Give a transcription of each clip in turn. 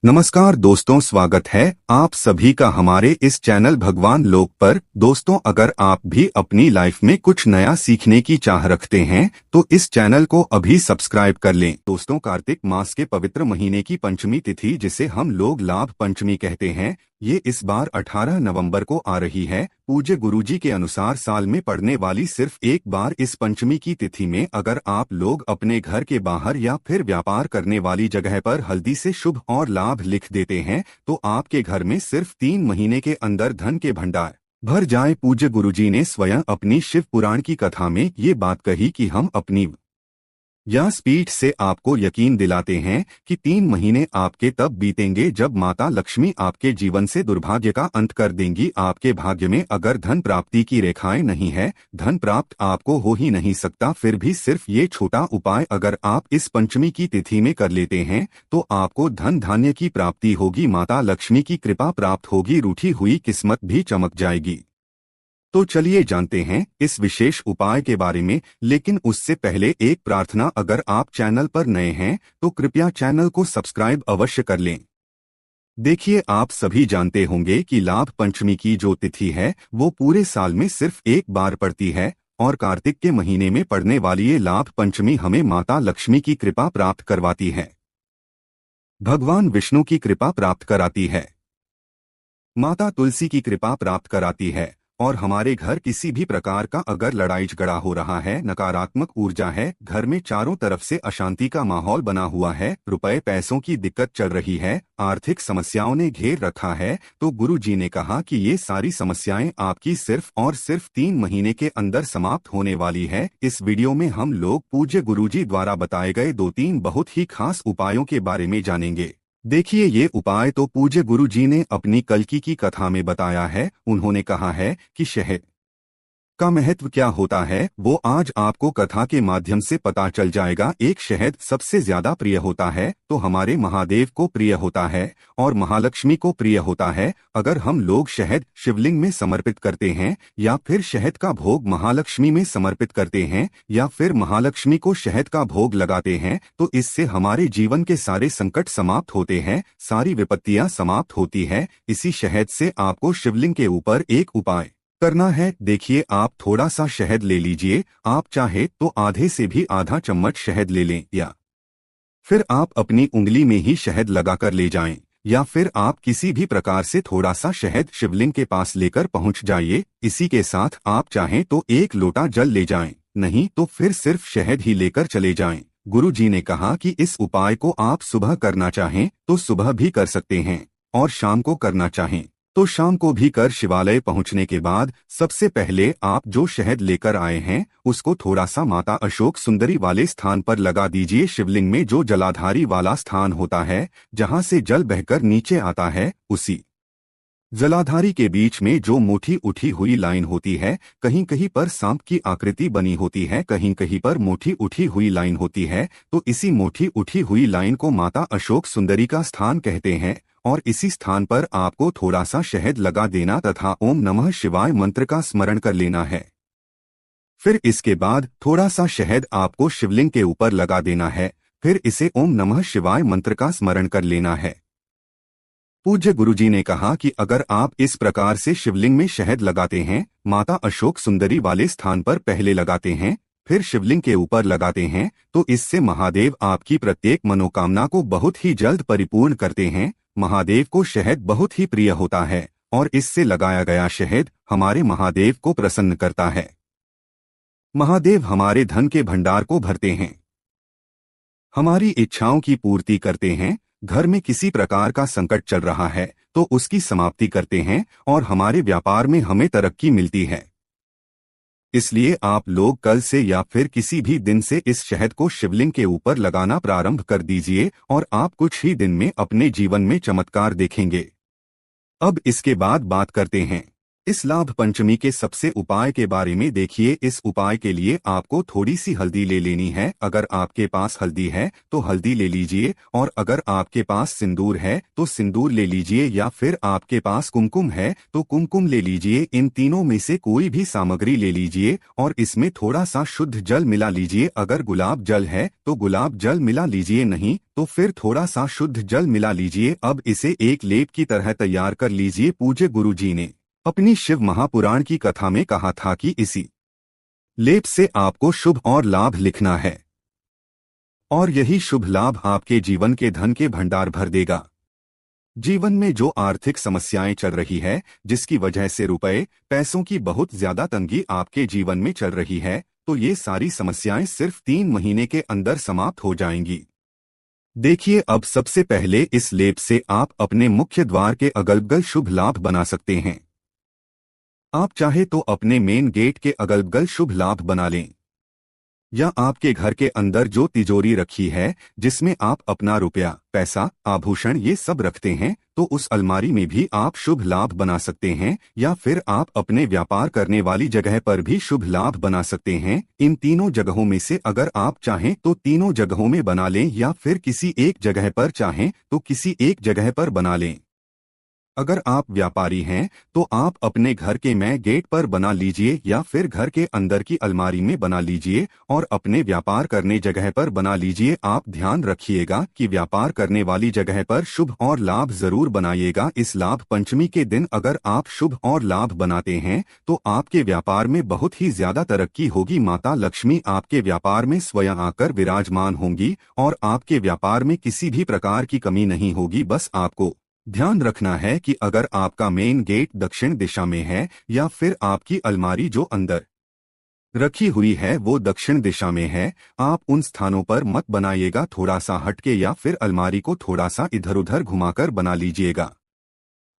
नमस्कार दोस्तों, स्वागत है आप सभी का हमारे इस चैनल भगवान लोक पर। दोस्तों, अगर आप भी अपनी लाइफ में कुछ नया सीखने की चाह रखते हैं तो इस चैनल को अभी सब्सक्राइब कर लें। दोस्तों, कार्तिक मास के पवित्र महीने की पंचमी तिथि, जिसे हम लोग लाभ पंचमी कहते हैं, ये इस बार 18 नवंबर को आ रही है। पूज्य गुरुजी के अनुसार साल में पड़ने वाली सिर्फ एक बार इस पंचमी की तिथि में अगर आप लोग अपने घर के बाहर या फिर व्यापार करने वाली जगह पर हल्दी से शुभ और लाभ लिख देते हैं तो आपके घर में सिर्फ 3 महीने के अंदर धन के भंडार भर जाए। पूज्य गुरुजी ने स्वयं अपनी शिव पुराण की कथा में ये बात कही कि हम अपनी या स्पीड से आपको यकीन दिलाते हैं कि 3 महीने आपके तब बीतेंगे जब माता लक्ष्मी आपके जीवन से दुर्भाग्य का अंत कर देंगी। आपके भाग्य में अगर धन प्राप्ति की रेखाएं नहीं है, धन प्राप्त आपको हो ही नहीं सकता। फिर भी सिर्फ ये छोटा उपाय अगर आप इस पंचमी की तिथि में कर लेते हैं तो आपको धन धान्य की प्राप्ति होगी, माता लक्ष्मी की कृपा प्राप्त होगी, रूठी हुई किस्मत भी चमक जाएगी। तो चलिए जानते हैं इस विशेष उपाय के बारे में, लेकिन उससे पहले एक प्रार्थना, अगर आप चैनल पर नए हैं तो कृपया चैनल को सब्सक्राइब अवश्य कर लें। देखिए, आप सभी जानते होंगे कि लाभ पंचमी की जो तिथि है वो पूरे साल में सिर्फ एक बार पड़ती है और कार्तिक के महीने में पड़ने वाली ये लाभ पंचमी हमें माता लक्ष्मी की कृपा प्राप्त करवाती है, भगवान विष्णु की कृपा प्राप्त कराती है, माता तुलसी की कृपा प्राप्त कराती है और हमारे घर किसी भी प्रकार का अगर लड़ाई झगड़ा हो रहा है, नकारात्मक ऊर्जा है, घर में चारों तरफ से अशांति का माहौल बना हुआ है, रुपए पैसों की दिक्कत चल रही है, आर्थिक समस्याओं ने घेर रखा है, तो गुरु जी ने कहा कि ये सारी समस्याएं आपकी सिर्फ और सिर्फ 3 महीने के अंदर समाप्त होने वाली है। इस वीडियो में हम लोग पूज्य गुरुजी द्वारा बताए गए 2-3 बहुत ही खास उपायों के बारे में जानेंगे। देखिए, ये उपाय तो पूज्य गुरु जी ने अपनी कल्कि की कथा में बताया है। उन्होंने कहा है कि शहद का महत्व क्या होता है वो आज आपको कथा के माध्यम से पता चल जाएगा। एक, शहद सबसे ज्यादा प्रिय होता है तो हमारे महादेव को प्रिय होता है और महालक्ष्मी को प्रिय होता है। अगर हम लोग शहद शिवलिंग में समर्पित करते हैं या फिर शहद का भोग महालक्ष्मी में समर्पित करते हैं या फिर महालक्ष्मी को शहद का भोग लगाते हैं तो इससे हमारे जीवन के सारे संकट समाप्त होते हैं, सारी विपत्तियां समाप्त होती है। इसी शहद से आपको शिवलिंग के ऊपर एक उपाय करना है। देखिए, आप थोड़ा सा शहद ले लीजिए, आप चाहे तो आधे से भी आधा चम्मच शहद ले लें या फिर आप अपनी उंगली में ही शहद लगाकर ले जाएं या फिर आप किसी भी प्रकार से थोड़ा सा शहद शिवलिंग के पास लेकर पहुंच जाइए। इसी के साथ आप चाहें तो 1 लोटा जल ले जाएं, नहीं तो फिर सिर्फ शहद ही लेकर चले जाएं। गुरु जी ने कहा कि इस उपाय को आप सुबह करना चाहें तो सुबह भी कर सकते हैं और शाम को करना चाहें तो शाम को भी कर शिवालय पहुंचने के बाद सबसे पहले आप जो शहद लेकर आए हैं उसको थोड़ा सा माता अशोक सुंदरी वाले स्थान पर लगा दीजिए। शिवलिंग में जो जलाधारी वाला स्थान होता है जहां से जल बहकर नीचे आता है, उसी जलाधारी के बीच में जो मोटी उठी हुई लाइन होती है, कहीं कहीं पर सांप की आकृति बनी होती है, कहीं कहीं पर मोटी उठी हुई लाइन होती है, तो इसी मोटी उठी हुई लाइन को माता अशोक सुंदरी का स्थान कहते हैं और इसी स्थान पर आपको थोड़ा सा शहद लगा देना तथा ओम नमः शिवाय मंत्र का स्मरण कर लेना है। फिर इसके बाद थोड़ा सा शहद आपको शिवलिंग के ऊपर लगा देना है, फिर इसे ओम नमः शिवाय मंत्र का स्मरण कर लेना है। पूज्य गुरुजी ने कहा कि अगर आप इस प्रकार से शिवलिंग में शहद लगाते हैं, माता अशोक सुंदरी वाले स्थान पर पहले लगाते हैं, फिर शिवलिंग के ऊपर लगाते हैं, तो इससे महादेव आपकी प्रत्येक मनोकामना को बहुत ही जल्द परिपूर्ण करते हैं। महादेव को शहद बहुत ही प्रिय होता है और इससे लगाया गया शहद हमारे महादेव को प्रसन्न करता है। महादेव हमारे धन के भंडार को भरते हैं, हमारी इच्छाओं की पूर्ति करते हैं, घर में किसी प्रकार का संकट चल रहा है तो उसकी समाप्ति करते हैं और हमारे व्यापार में हमें तरक्की मिलती है। इसलिए आप लोग कल से या फिर किसी भी दिन से इस शहद को शिवलिंग के ऊपर लगाना प्रारंभ कर दीजिए और आप कुछ ही दिन में अपने जीवन में चमत्कार देखेंगे। अब इसके बाद बात करते हैं इस लाभ पंचमी के सबसे उपाय के बारे में देखिए। इस उपाय के लिए आपको थोड़ी सी हल्दी ले लेनी है। अगर आपके पास हल्दी है तो हल्दी ले लीजिए, और अगर आपके पास सिंदूर है तो सिंदूर ले लीजिए, या फिर आपके पास कुमकुम है तो कुमकुम ले लीजिए। इन तीनों में से कोई भी सामग्री ले लीजिए और इसमें थोड़ा सा शुद्ध जल मिला लीजिए। अगर गुलाब जल है तो गुलाब जल मिला लीजिए, नहीं तो फिर थोड़ा सा शुद्ध जल मिला लीजिए। अब इसे एक लेप की तरह तैयार कर लीजिए। पूज्य गुरु जी ने अपनी शिव महापुराण की कथा में कहा था कि इसी लेप से आपको शुभ और लाभ लिखना है, और यही शुभ लाभ आपके जीवन के धन के भंडार भर देगा। जीवन में जो आर्थिक समस्याएं चल रही है, जिसकी वजह से रुपए पैसों की बहुत ज्यादा तंगी आपके जीवन में चल रही है, तो ये सारी समस्याएं सिर्फ 3 महीने के अंदर समाप्त हो जाएंगी। देखिए, अब सबसे पहले इस लेप से आप अपने मुख्य द्वार के अगल बगल शुभ लाभ बना सकते हैं। आप चाहे तो अपने मेन गेट के अगल बगल शुभ लाभ बना लें, या आपके घर के अंदर जो तिजोरी रखी है जिसमें आप अपना रुपया पैसा आभूषण ये सब रखते हैं, तो उस अलमारी में भी आप शुभ लाभ बना सकते हैं। या फिर आप अपने व्यापार करने वाली जगह पर भी शुभ लाभ बना सकते हैं। इन तीनों जगहों में से अगर आप चाहें तो तीनों जगहों में बना लें, या फिर किसी एक जगह पर चाहें तो किसी एक जगह पर बना लें। अगर आप व्यापारी हैं तो आप अपने घर के मेन गेट पर बना लीजिए, या फिर घर के अंदर की अलमारी में बना लीजिए, और अपने व्यापार करने जगह पर बना लीजिए। आप ध्यान रखिएगा कि व्यापार करने वाली जगह पर शुभ और लाभ जरूर बनाइएगा। इस लाभ पंचमी के दिन अगर आप शुभ और लाभ बनाते हैं तो आपके व्यापार में बहुत ही ज्यादा तरक्की होगी। माता लक्ष्मी आपके व्यापार में स्वयं आकर विराजमान होंगी, और आपके व्यापार में किसी भी प्रकार की कमी नहीं होगी। बस आपको ध्यान रखना है कि अगर आपका मेन गेट दक्षिण दिशा में है, या फिर आपकी अलमारी जो अंदर रखी हुई है वो दक्षिण दिशा में है, आप उन स्थानों पर मत बनाइएगा। थोड़ा सा हटके या फिर अलमारी को थोड़ा सा इधर उधर घुमाकर बना लीजिएगा।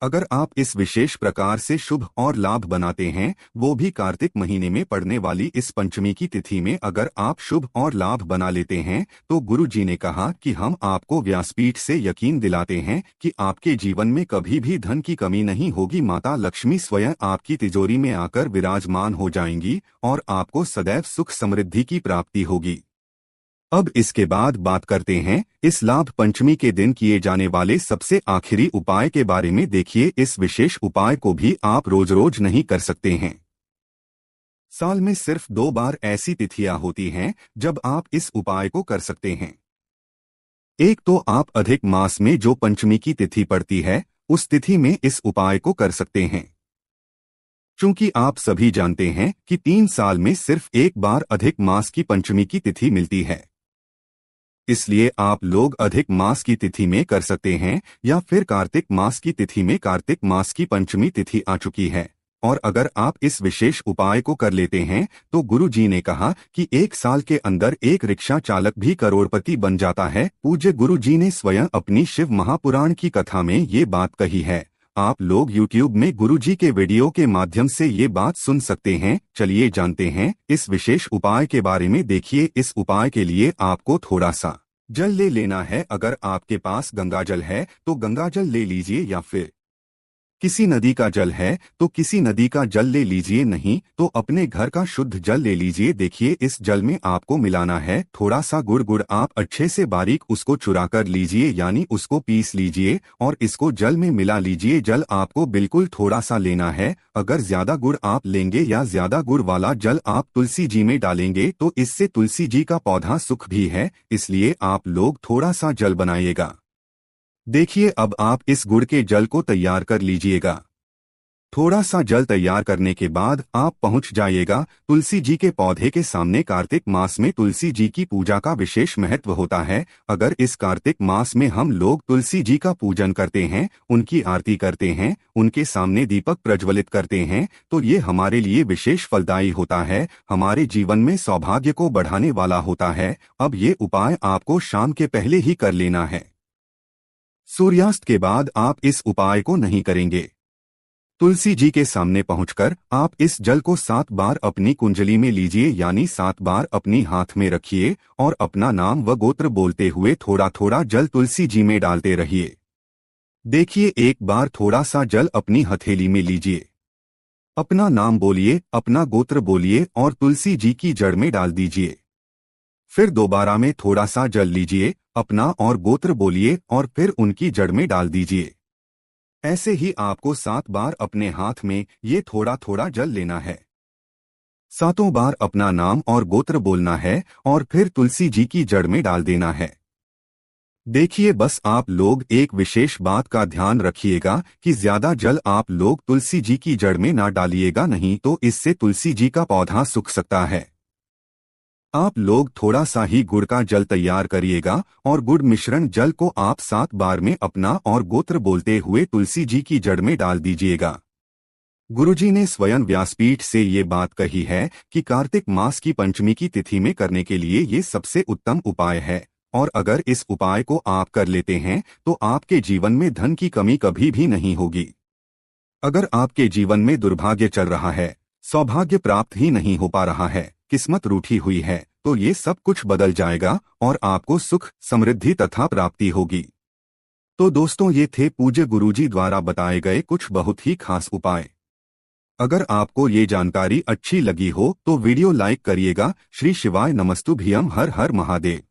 अगर आप इस विशेष प्रकार से शुभ और लाभ बनाते हैं, वो भी कार्तिक महीने में पड़ने वाली इस पंचमी की तिथि में अगर आप शुभ और लाभ बना लेते हैं, तो गुरु जी ने कहा कि हम आपको व्यासपीठ से यकीन दिलाते हैं कि आपके जीवन में कभी भी धन की कमी नहीं होगी। माता लक्ष्मी स्वयं आपकी तिजोरी में आकर विराजमान हो जाएंगी, और आपको सदैव सुख समृद्धि की प्राप्ति होगी। अब इसके बाद बात करते हैं इस लाभ पंचमी के दिन किए जाने वाले सबसे आखिरी उपाय के बारे में। देखिए, इस विशेष उपाय को भी आप रोज रोज नहीं कर सकते हैं। साल में सिर्फ 2 बार ऐसी तिथियां होती हैं जब आप इस उपाय को कर सकते हैं। एक तो आप अधिक मास में जो पंचमी की तिथि पड़ती है, उस तिथि में इस उपाय को कर सकते हैं। चूंकि आप सभी जानते हैं कि 3 साल में सिर्फ एक बार अधिक मास की पंचमी की तिथि मिलती है, इसलिए आप लोग अधिक मास की तिथि में कर सकते हैं, या फिर कार्तिक मास की तिथि में कार्तिक मास की पंचमी तिथि आ चुकी है। और अगर आप इस विशेष उपाय को कर लेते हैं तो गुरु जी ने कहा कि 1 साल के अंदर एक रिक्शा चालक भी करोड़पति बन जाता है। पूज्य गुरु जी ने स्वयं अपनी शिव महापुराण की कथा में ये बात कही है। आप लोग YouTube में गुरुजी के वीडियो के माध्यम से ये बात सुन सकते हैं। चलिए जानते हैं इस विशेष उपाय के बारे में। देखिए, इस उपाय के लिए आपको थोड़ा सा जल ले लेना है। अगर आपके पास गंगा जल है तो गंगा जल ले लीजिए, या फिर किसी नदी का जल है तो किसी नदी का जल ले लीजिए, नहीं तो अपने घर का शुद्ध जल ले लीजिए। देखिए, इस जल में आपको मिलाना है थोड़ा सा गुड़। आप अच्छे से बारीक उसको चुरा कर लीजिए, यानी उसको पीस लीजिए और इसको जल में मिला लीजिए। जल आपको बिल्कुल थोड़ा सा लेना है। अगर ज्यादा गुड़ आप लेंगे या ज्यादा गुड़ वाला जल आप तुलसी जी में डालेंगे तो इससे तुलसी जी का पौधा सुख भी है, इसलिए आप लोग थोड़ा सा जल बनाइएगा। देखिए, अब आप इस गुड़ के जल को तैयार कर लीजिएगा। थोड़ा सा जल तैयार करने के बाद आप पहुंच जाइएगा तुलसी जी के पौधे के सामने। कार्तिक मास में तुलसी जी की पूजा का विशेष महत्व होता है। अगर इस कार्तिक मास में हम लोग तुलसी जी का पूजन करते हैं, उनकी आरती करते हैं, उनके सामने दीपक प्रज्वलित करते हैं, तो ये हमारे लिए विशेष फलदायी होता है, हमारे जीवन में सौभाग्य को बढ़ाने वाला होता है। अब ये उपाय आपको शाम के पहले ही कर लेना है। सूर्यास्त के बाद आप इस उपाय को नहीं करेंगे। तुलसी जी के सामने पहुंचकर आप इस जल को 7 बार अपनी कुंडली में लीजिए, यानी 7 बार अपनी हाथ में रखिए और अपना नाम व गोत्र बोलते हुए थोड़ा थोड़ा जल तुलसी जी में डालते रहिए। देखिए, एक बार थोड़ा सा जल अपनी हथेली में लीजिए। अपना नाम बोलिए, अपना गोत्र बोलिए और तुलसी जी की जड़ में डाल दीजिए। फिर दोबारा में थोड़ा सा जल लीजिए, अपना और गोत्र बोलिए और फिर उनकी जड़ में डाल दीजिए। ऐसे ही आपको 7 बार अपने हाथ में ये थोड़ा थोड़ा जल लेना है। 7 बार अपना नाम और गोत्र बोलना है और फिर तुलसी जी की जड़ में डाल देना है। देखिए, बस आप लोग एक विशेष बात का ध्यान रखिएगा कि ज्यादा जल आप लोग तुलसी जी की जड़ में ना डालिएगा, नहीं तो इससे तुलसी जी का पौधा सूख सकता है। आप लोग थोड़ा सा ही गुड़ का जल तैयार करिएगा और गुड़ मिश्रण जल को आप 7 बार में अपना और गोत्र बोलते हुए तुलसी जी की जड़ में डाल दीजिएगा। गुरुजी ने स्वयं व्यासपीठ से ये बात कही है कि कार्तिक मास की पंचमी की तिथि में करने के लिए ये सबसे उत्तम उपाय है, और अगर इस उपाय को आप कर लेते हैं तो आपके जीवन में धन की कमी कभी भी नहीं होगी। अगर आपके जीवन में दुर्भाग्य चल रहा है, सौभाग्य प्राप्त ही नहीं हो पा रहा है, किस्मत रूठी हुई है, तो ये सब कुछ बदल जाएगा और आपको सुख, समृद्धि तथा प्राप्ति होगी। तो दोस्तों, ये थे पूज्य गुरुजी द्वारा बताए गए कुछ बहुत ही खास उपाय। अगर आपको ये जानकारी अच्छी लगी हो तो वीडियो लाइक करिएगा। श्री शिवाय नमस्तुभ्यम। हर हर महादेव।